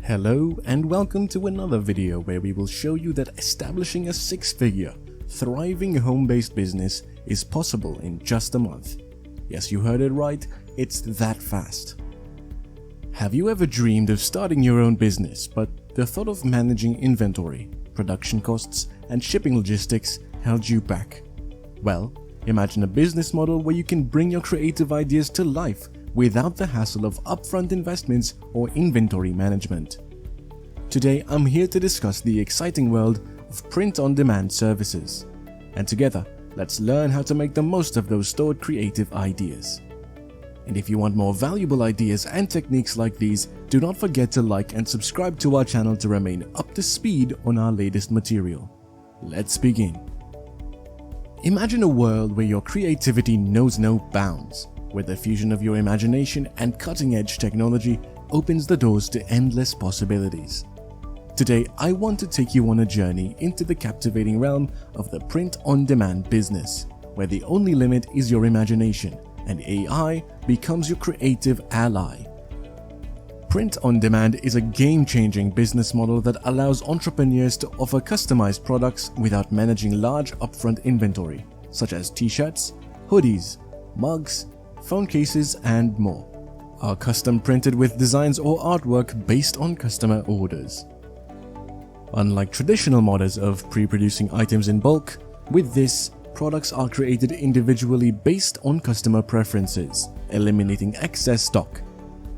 Hello and welcome to another video where we will show you that establishing a six-figure, thriving home-based business is possible in just a month. Yes, you heard it right, it's that fast. Have you ever dreamed of starting your own business, but the thought of managing inventory, production costs, and shipping logistics held you back? Well, imagine a business model where you can bring your creative ideas to life without the hassle of upfront investments or inventory management. Today, I'm here to discuss the exciting world of print-on-demand services. And together, let's learn how to make the most of those stored creative ideas. And if you want more valuable ideas and techniques like these, do not forget to like and subscribe to our channel to remain up to speed on our latest material. Let's begin. Imagine a world where your creativity knows no bounds, where the fusion of your imagination and cutting-edge technology opens the doors to endless possibilities. Today, I want to take you on a journey into the captivating realm of the print-on-demand business, where the only limit is your imagination and AI becomes your creative ally. Print-on-demand is a game-changing business model that allows entrepreneurs to offer customized products without managing large upfront inventory, such as t-shirts, hoodies, mugs, phone cases, and more, are custom printed with designs or artwork based on customer orders. Unlike traditional models of pre-producing items in bulk, with this, products are created individually based on customer preferences, eliminating excess stock.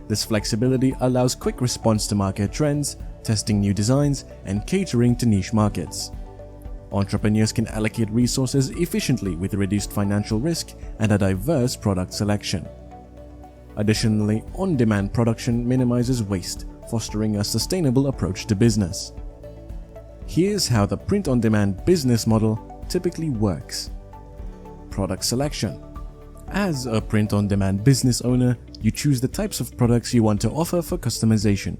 This flexibility allows quick response to market trends, testing new designs, and catering to niche markets. Entrepreneurs can allocate resources efficiently with reduced financial risk and a diverse product selection. Additionally, on-demand production minimizes waste, fostering a sustainable approach to business. Here's how the print-on-demand business model typically works. Product selection. As a print-on-demand business owner, you choose the types of products you want to offer for customization.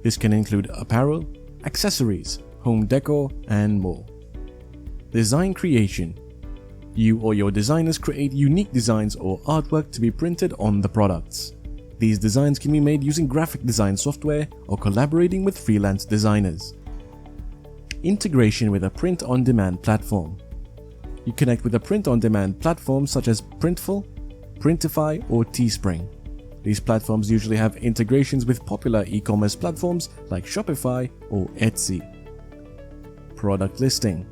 This can include apparel, accessories, home decor, and more. Design creation. You or your designers create unique designs or artwork to be printed on the products. These designs can be made using graphic design software or collaborating with freelance designers. Integration with a print-on-demand platform. You connect with a print-on-demand platform such as Printful, Printify, or Teespring. These platforms usually have integrations with popular e-commerce platforms like Shopify or Etsy. Product listing.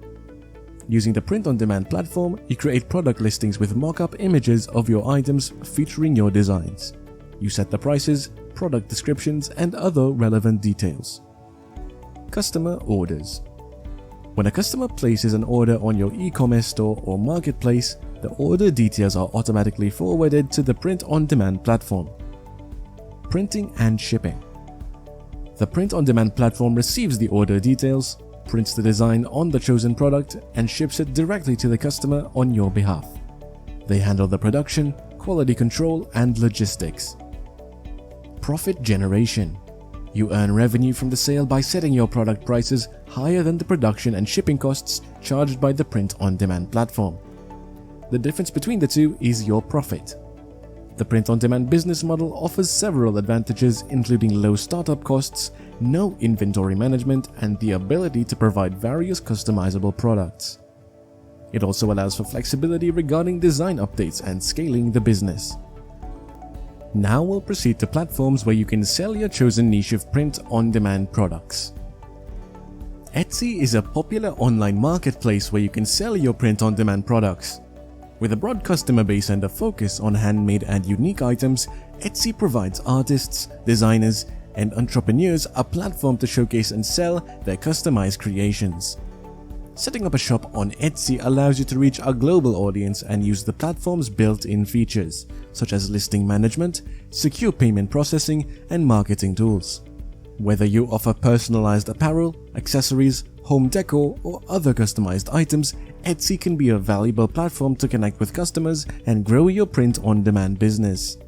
Using the print-on-demand platform, you create product listings with mock-up images of your items featuring your designs. You set the prices, product descriptions, and other relevant details. Customer orders. When a customer places an order on your e-commerce store or marketplace, the order details are automatically forwarded to the print-on-demand platform. Printing and shipping. The print-on-demand platform receives the order details, prints the design on the chosen product, and ships it directly to the customer on your behalf. They handle the production, quality control, and logistics. Profit generation. You earn revenue from the sale by setting your product prices higher than the production and shipping costs charged by the print-on-demand platform. The difference between the two is your profit. The print-on-demand business model offers several advantages, including low startup costs, no inventory management, and the ability to provide various customizable products. It also allows for flexibility regarding design updates and scaling the business. Now we'll proceed to platforms where you can sell your chosen niche of print-on-demand products. Etsy is a popular online marketplace where you can sell your print-on-demand products. With a broad customer base and a focus on handmade and unique items, Etsy provides artists, designers, and entrepreneurs a platform to showcase and sell their customized creations. Setting up a shop on Etsy allows you to reach a global audience and use the platform's built-in features, such as listing management, secure payment processing, and marketing tools. Whether you offer personalized apparel, accessories, home decor, or other customized items, Etsy can be a valuable platform to connect with customers and grow your print-on-demand business.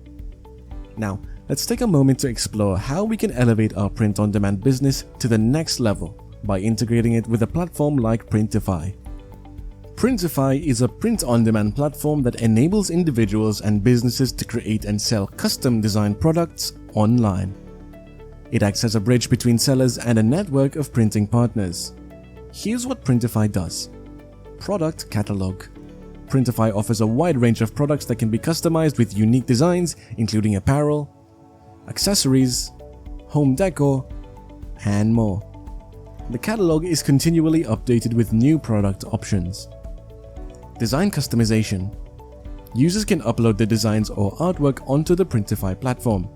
Now, let's take a moment to explore how we can elevate our print-on-demand business to the next level by integrating it with a platform like Printify. Printify is a print-on-demand platform that enables individuals and businesses to create and sell custom-designed products online. It acts as a bridge between sellers and a network of printing partners. Here's what Printify does. Product Catalog. Printify offers a wide range of products that can be customized with unique designs, including apparel, accessories, home decor, and more. The catalog is continually updated with new product options. Design customization. Users can upload their designs or artwork onto the Printify platform.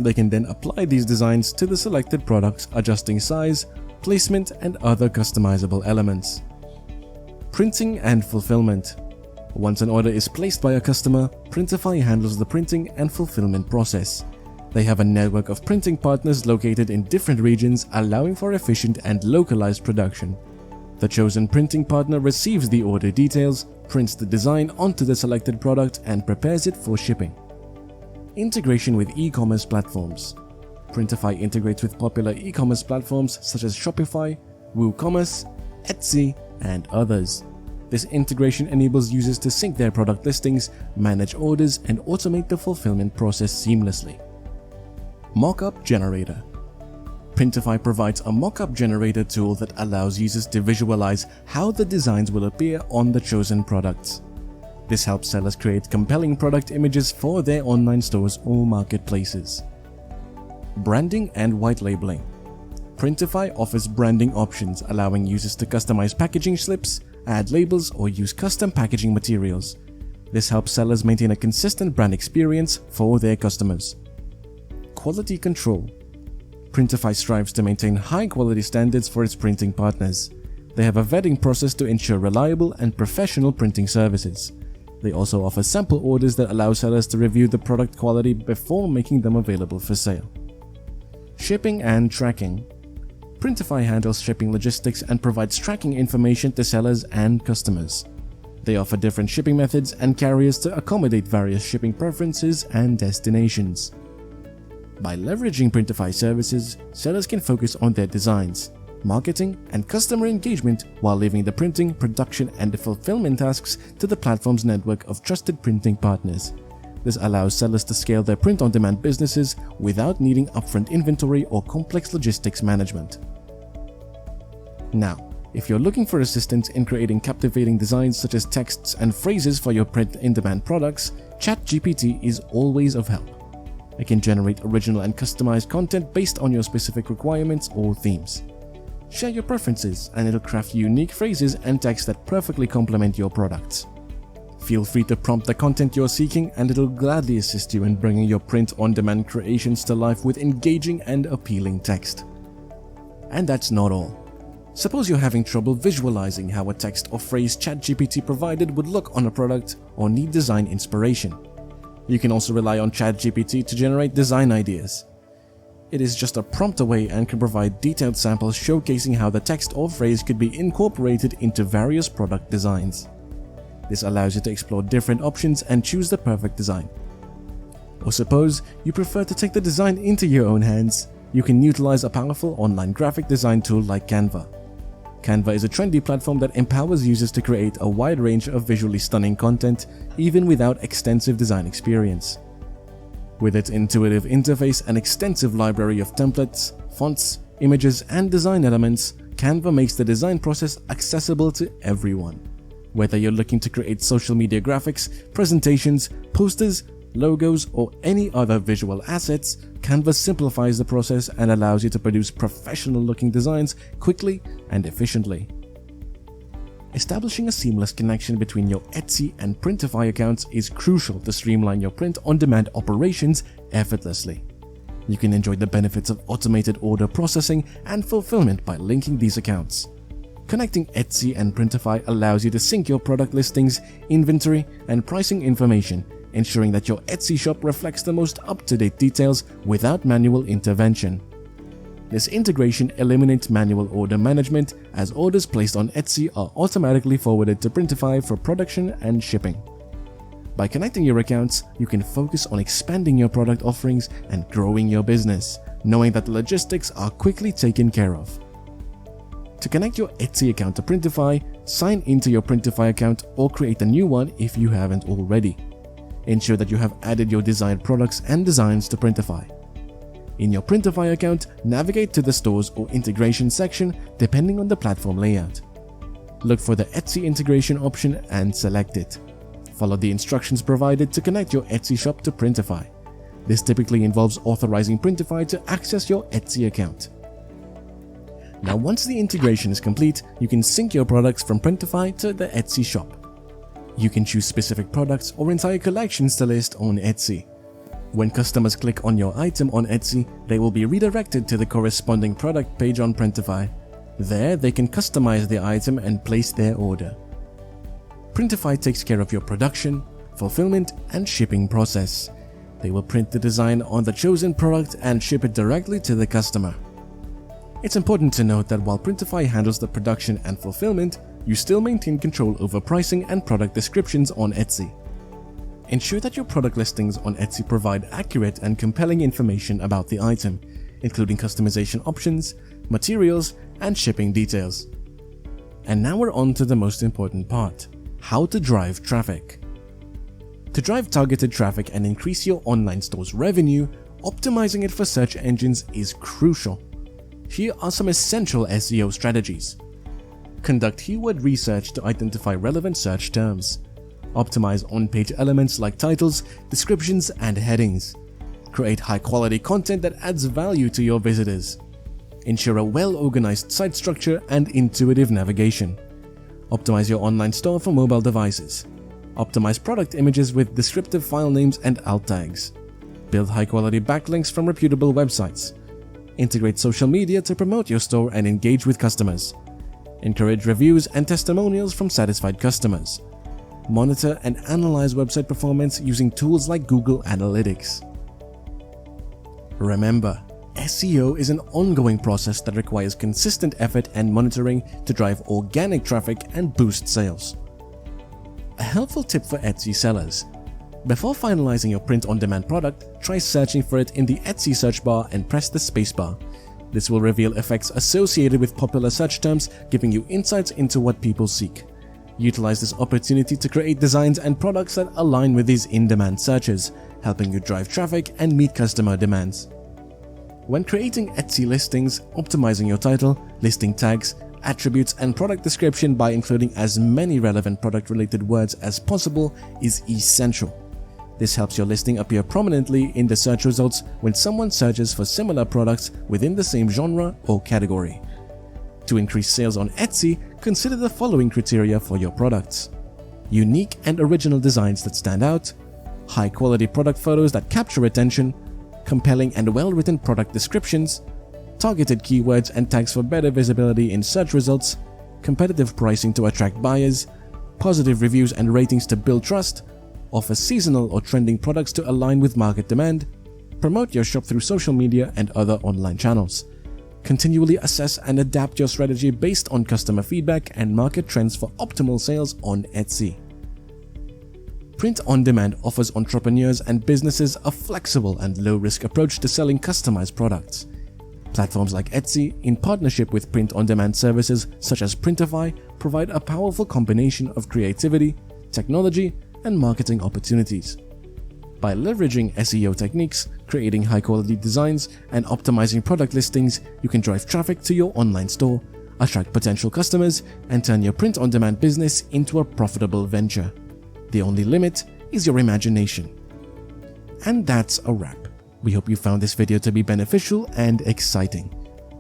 They can then apply these designs to the selected products, adjusting size, placement, and other customizable elements. Printing and fulfillment. Once an order is placed by a customer, Printify handles the printing and fulfillment process. They have a network of printing partners located in different regions, allowing for efficient and localized production. The chosen printing partner receives the order details, prints the design onto the selected product, and prepares it for shipping. Integration with e-commerce platforms. Printify integrates with popular e-commerce platforms such as Shopify, WooCommerce, Etsy, and others. This integration enables users to sync their product listings, manage orders, and automate the fulfillment process seamlessly. Mockup Generator. Printify provides a mockup generator tool that allows users to visualize how the designs will appear on the chosen products. This helps sellers create compelling product images for their online stores or marketplaces. Branding and white labeling. Printify offers branding options, allowing users to customize packaging slips, add labels, or use custom packaging materials. This helps sellers maintain a consistent brand experience for their customers. Quality control. Printify strives to maintain high-quality standards for its printing partners. They have a vetting process to ensure reliable and professional printing services. They also offer sample orders that allow sellers to review the product quality before making them available for sale. Shipping and tracking. Printify handles shipping logistics and provides tracking information to sellers and customers. They offer different shipping methods and carriers to accommodate various shipping preferences and destinations. By leveraging Printify services, sellers can focus on their designs, marketing, and customer engagement while leaving the printing, production, and the fulfillment tasks to the platform's network of trusted printing partners. This allows sellers to scale their print-on-demand businesses without needing upfront inventory or complex logistics management. Now, if you're looking for assistance in creating captivating designs such as texts and phrases for your print-in-demand products, ChatGPT is always of help. It can generate original and customized content based on your specific requirements or themes. Share your preferences and it'll craft unique phrases and text that perfectly complement your products. Feel free to prompt the content you're seeking and it'll gladly assist you in bringing your print-on-demand creations to life with engaging and appealing text. And that's not all. Suppose you're having trouble visualizing how a text or phrase ChatGPT provided would look on a product or need design inspiration. You can also rely on ChatGPT to generate design ideas. It is just a prompt away and can provide detailed samples showcasing how the text or phrase could be incorporated into various product designs. This allows you to explore different options and choose the perfect design. Or suppose you prefer to take the design into your own hands, you can utilize a powerful online graphic design tool like Canva. Canva is a trendy platform that empowers users to create a wide range of visually stunning content, even without extensive design experience. With its intuitive interface and extensive library of templates, fonts, images, and design elements, Canva makes the design process accessible to everyone. Whether you're looking to create social media graphics, presentations, posters, logos, or any other visual assets, Canva simplifies the process and allows you to produce professional-looking designs quickly and efficiently. Establishing a seamless connection between your Etsy and Printify accounts is crucial to streamline your print-on-demand operations effortlessly. You can enjoy the benefits of automated order processing and fulfillment by linking these accounts. Connecting Etsy and Printify allows you to sync your product listings, inventory, and pricing information, ensuring that your Etsy shop reflects the most up-to-date details without manual intervention. This integration eliminates manual order management, as orders placed on Etsy are automatically forwarded to Printify for production and shipping. By connecting your accounts, you can focus on expanding your product offerings and growing your business, knowing that the logistics are quickly taken care of. To connect your Etsy account to Printify, sign into your Printify account or create a new one if you haven't already. Ensure that you have added your desired products and designs to Printify. In your Printify account, navigate to the Stores or Integration section depending on the platform layout. Look for the Etsy integration option and select it. Follow the instructions provided to connect your Etsy shop to Printify. This typically involves authorizing Printify to access your Etsy account. Now, once the integration is complete, you can sync your products from Printify to the Etsy shop. You can choose specific products or entire collections to list on Etsy. When customers click on your item on Etsy, they will be redirected to the corresponding product page on Printify. There, they can customize the item and place their order. Printify takes care of your production, fulfillment, and shipping process. They will print the design on the chosen product and ship it directly to the customer. It's important to note that while Printify handles the production and fulfillment, you still maintain control over pricing and product descriptions on Etsy. Ensure that your product listings on Etsy provide accurate and compelling information about the item, including customization options, materials, and shipping details. And now we're on to the most important part: how to drive traffic. To drive targeted traffic and increase your online store's revenue, optimizing it for search engines is crucial. Here are some essential SEO strategies. Conduct keyword research to identify relevant search terms. Optimize on-page elements like titles, descriptions, and headings. Create high-quality content that adds value to your visitors. Ensure a well-organized site structure and intuitive navigation. Optimize your online store for mobile devices. Optimize product images with descriptive file names and alt tags. Build high-quality backlinks from reputable websites. Integrate social media to promote your store and engage with customers. Encourage reviews and testimonials from satisfied customers. Monitor and analyze website performance using tools like Google Analytics. Remember, SEO is an ongoing process that requires consistent effort and monitoring to drive organic traffic and boost sales. A helpful tip for Etsy sellers: before finalizing your print-on-demand product, try searching for it in the Etsy search bar and press the spacebar. This will reveal effects associated with popular search terms, giving you insights into what people seek. Utilize this opportunity to create designs and products that align with these in-demand searches, helping you drive traffic and meet customer demands. When creating Etsy listings, optimizing your title, listing tags, attributes, and product description by including as many relevant product-related words as possible is essential. This helps your listing appear prominently in the search results when someone searches for similar products within the same genre or category. To increase sales on Etsy, consider the following criteria for your products: unique and original designs that stand out, high-quality product photos that capture attention, compelling and well-written product descriptions, targeted keywords and tags for better visibility in search results, competitive pricing to attract buyers, positive reviews and ratings to build trust, offer seasonal or trending products to align with market demand, promote your shop through social media and other online channels. Continually assess and adapt your strategy based on customer feedback and market trends for optimal sales on Etsy. Print on Demand offers entrepreneurs and businesses a flexible and low-risk approach to selling customized products. Platforms like Etsy, in partnership with print-on-demand services such as Printify, provide a powerful combination of creativity, technology, and marketing opportunities. By leveraging SEO techniques, creating high-quality designs, and optimizing product listings, you can drive traffic to your online store, attract potential customers, and turn your print-on-demand business into a profitable venture. The only limit is your imagination. And that's a wrap. We hope you found this video to be beneficial and exciting.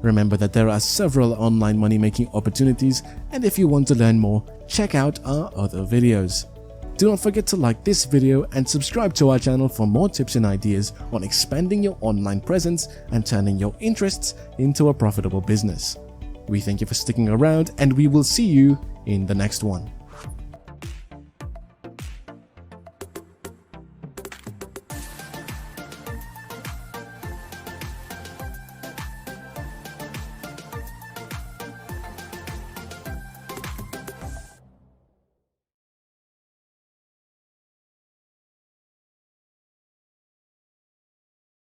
Remember that there are several online money-making opportunities, and if you want to learn more, check out our other videos. Do not forget to like this video and subscribe to our channel for more tips and ideas on expanding your online presence and turning your interests into a profitable business. We thank you for sticking around, and we will see you in the next one.